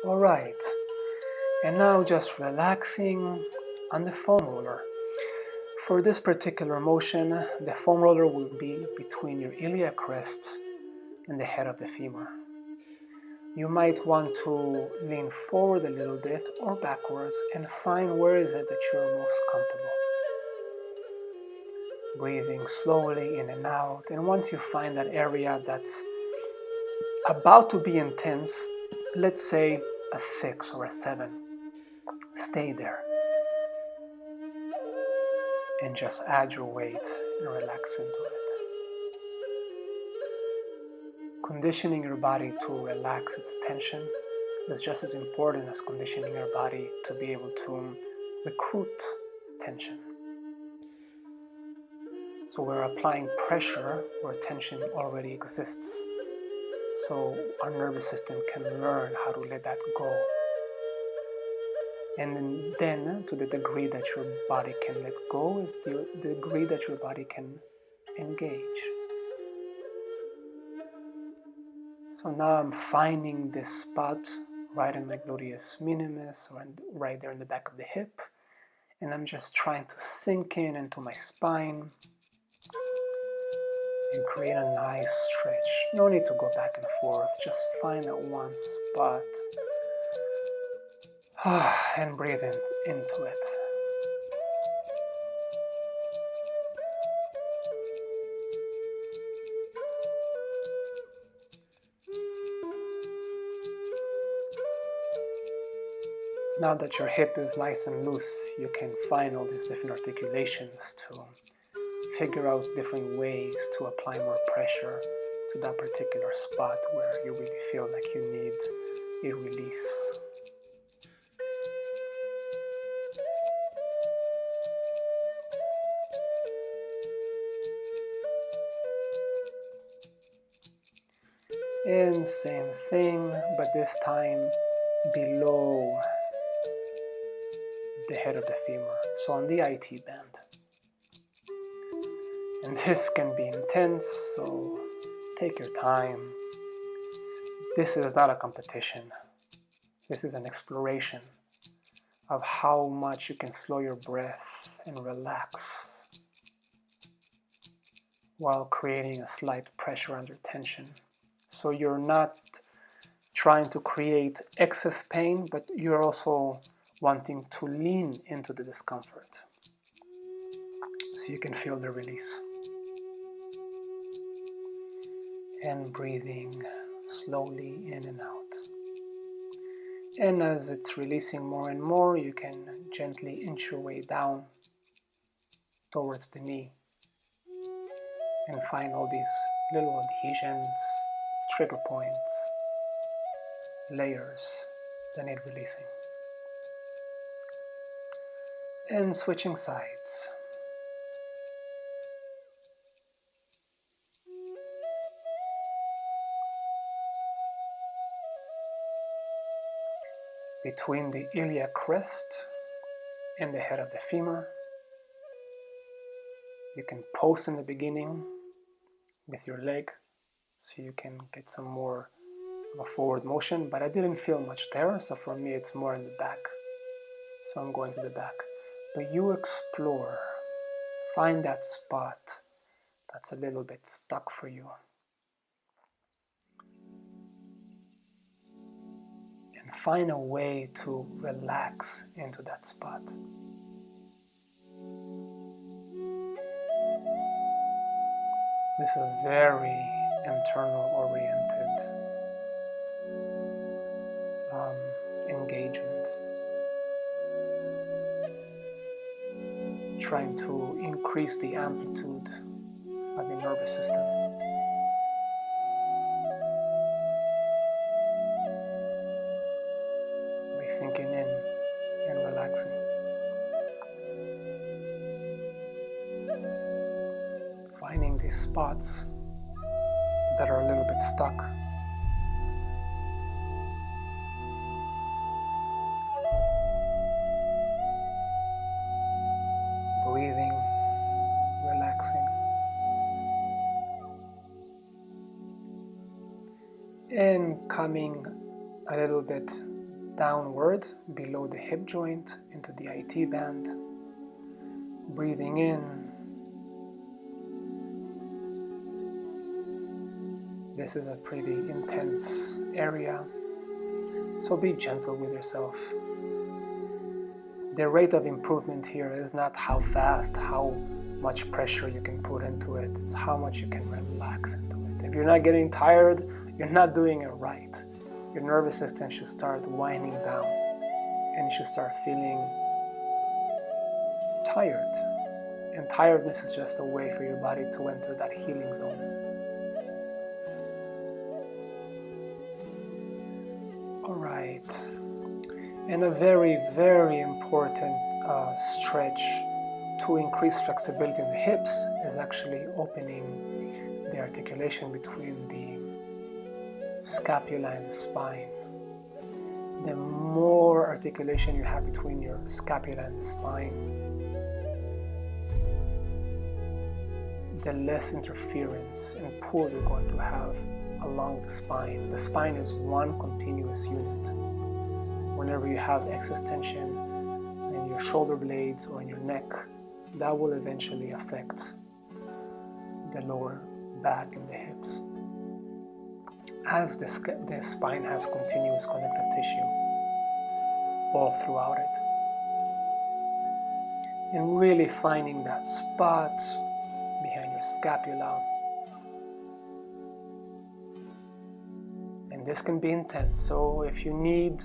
Alright, and now just relaxing on the foam roller. For this particular motion, the foam roller will be between your iliac crest and the head of the femur. You might want to lean forward a little bit or backwards and find where is it that you're most comfortable. Breathing slowly in and out, and once you find that area that's about to be intense, let's say a 6 or a 7, stay there and just add your weight and relax into it. Conditioning your body to relax its tension is just as important as conditioning your body to be able to recruit tension. So we're applying pressure where tension already exists. So our nervous system can learn how to let that go. And then to the degree that your body can let go is the degree that your body can engage. So now I'm finding this spot right in my gluteus minimus, or right there in the back of the hip, and I'm just trying to sink in into my spine and create a nice stretch. No need to go back and forth, just find that one spot and breathe into it. Now that your hip is nice and loose, you can find all these different articulations to figure out different ways to apply more pressure to that particular spot where you really feel like you need a release. And same thing, but this time below the head of the femur, so on the IT band. And this can be intense, so take your time. This is not a competition. This is an exploration of how much you can slow your breath and relax while creating a slight pressure under tension. So you're not trying to create excess pain, but you're also wanting to lean into the discomfort so you can feel the release. And breathing slowly in and out. And as it's releasing more and more, you can gently inch your way down towards the knee and find all these little adhesions, trigger points, layers that need releasing. And switching sides. Between the iliac crest and the head of the femur, you can pose in the beginning with your leg so you can get some more of a forward motion, but I didn't feel much there, so for me it's more in the back. So I'm going to the back. But you explore, find that spot that's a little bit stuck for you. And find a way to relax into that spot. This is a very internal oriented engagement. Trying to increase the amplitude of your nervous system. By sinking in and relaxing. Finding these spots that are a little bit stuck. Breathing, relaxing. And coming a little bit downward below the hip joint into the IT band. Breathing in. This is a pretty intense area, so be gentle with yourself. The rate of improvement here is not how fast, how much pressure you can put into it, it's how much you can relax into it. If you're not getting tired, you're not doing it right. Your nervous system should start winding down and you should start feeling tired. And tiredness is just a way for your body to enter that healing zone. All right. And a very, very important stretch to increase flexibility in the hips is actually opening the articulation between the scapula and the spine. The more articulation you have between your scapula and the spine, the less interference and pull you're going to have along the spine. The spine is one continuous unit. Whenever you have excess tension in your shoulder blades or in your neck, that will eventually affect the lower back and the hips. As the spine has continuous connective tissue all throughout it. And really finding that spot behind your scapula. And this can be intense, so if you need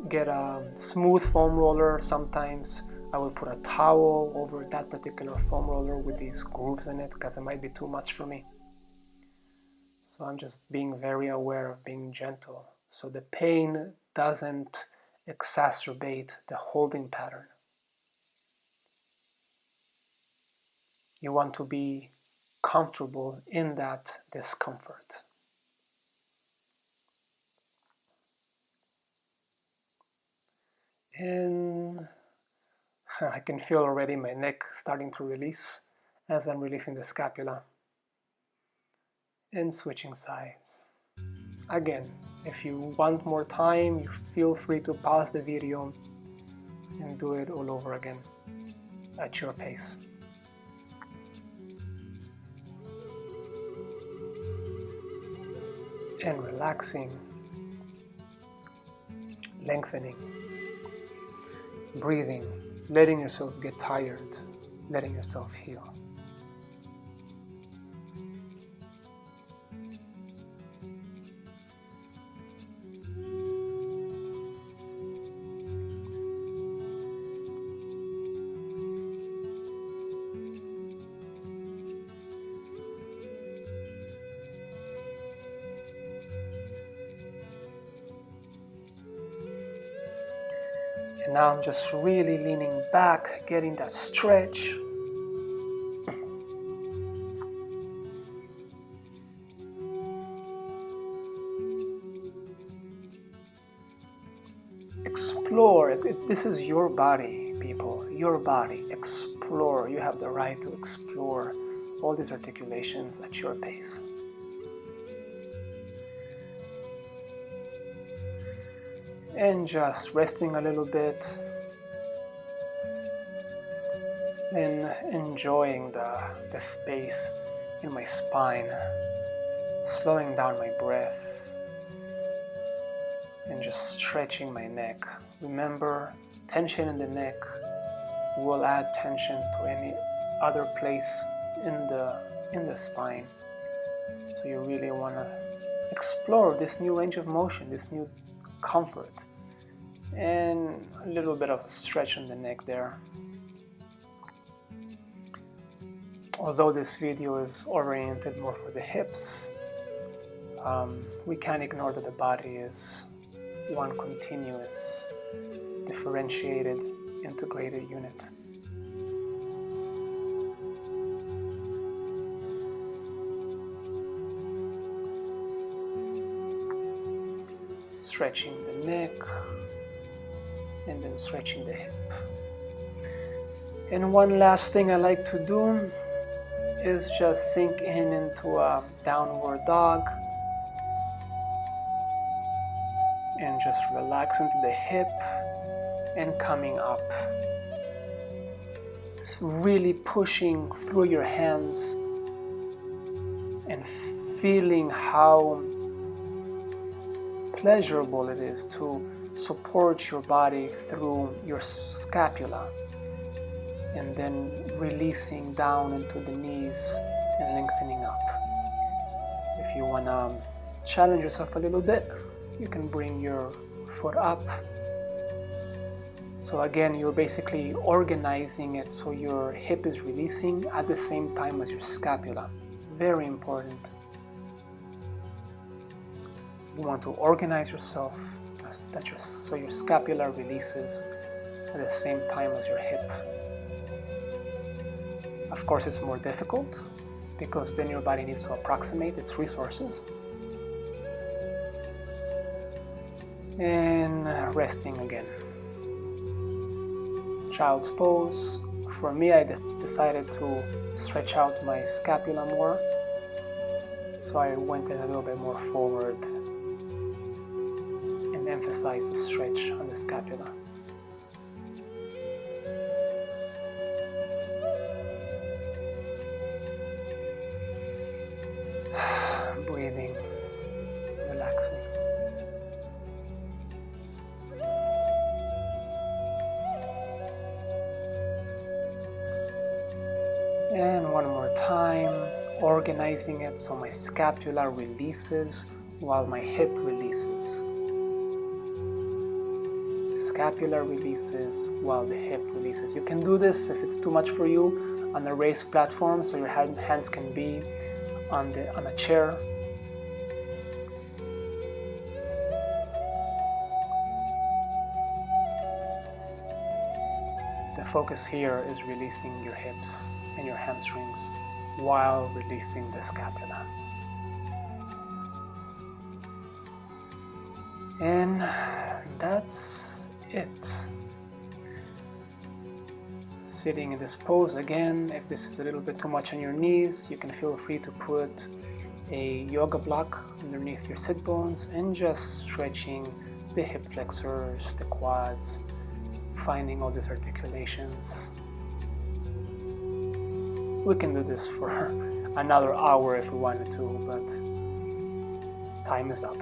get a smooth foam roller, sometimes I will put a towel over that particular foam roller with these grooves in it because it might be too much for me. So I'm just being very aware of being gentle so the pain doesn't exacerbate the holding pattern. You want to be comfortable in that discomfort. And I can feel already my neck starting to release as I'm releasing the scapula. And switching sides. Again, if you want more time, you feel free to pause the video and do it all over again at your pace. And relaxing, lengthening, breathing, letting yourself get tired, letting yourself heal. And now I'm just really leaning back, getting that stretch. Explore. This is your body, people. Your body. Explore. You have the right to explore all these articulations at your pace. And just resting a little bit and enjoying the space in my spine, slowing down my breath and just stretching my neck. Remember, tension in the neck will add tension to any other place in the spine. So you really want to explore this new range of motion, this new comfort, and a little bit of a stretch on the neck there. Although this video is oriented more for the hips, we can't ignore that the body is one continuous, differentiated, integrated unit. Stretching the neck and then stretching the hip. And one last thing I like to do is just sink into a downward dog. And just relax into the hip and coming up. It's really pushing through your hands and feeling how pleasurable it is to support your body through your scapula, and then releasing down into the knees and lengthening up. If you want to challenge yourself a little bit, you can bring your foot up. So again, you're basically organizing it so your hip is releasing at the same time as your scapula. Very important. You want to organize yourself so your scapula releases at the same time as your hip. Of course, it's more difficult because then your body needs to approximate its resources. And resting again. Child's pose. For me, I decided to stretch out my scapula more, so I went in a little bit more forward and emphasized the stretch on the scapula. Breathing, relaxing. And one more time, organizing it so my scapula releases while my hip releases. Scapula releases while the hip releases. You can do this if it's too much for you on a raised platform, so your hands can be on a chair. The focus here is releasing your hips and your hamstrings while releasing the scapula. And that's it. Sitting in this pose again, if this is a little bit too much on your knees, you can feel free to put a yoga block underneath your sit bones and just stretching the hip flexors, the quads, finding all these articulations. We can do this for another hour if we wanted to, but time is up.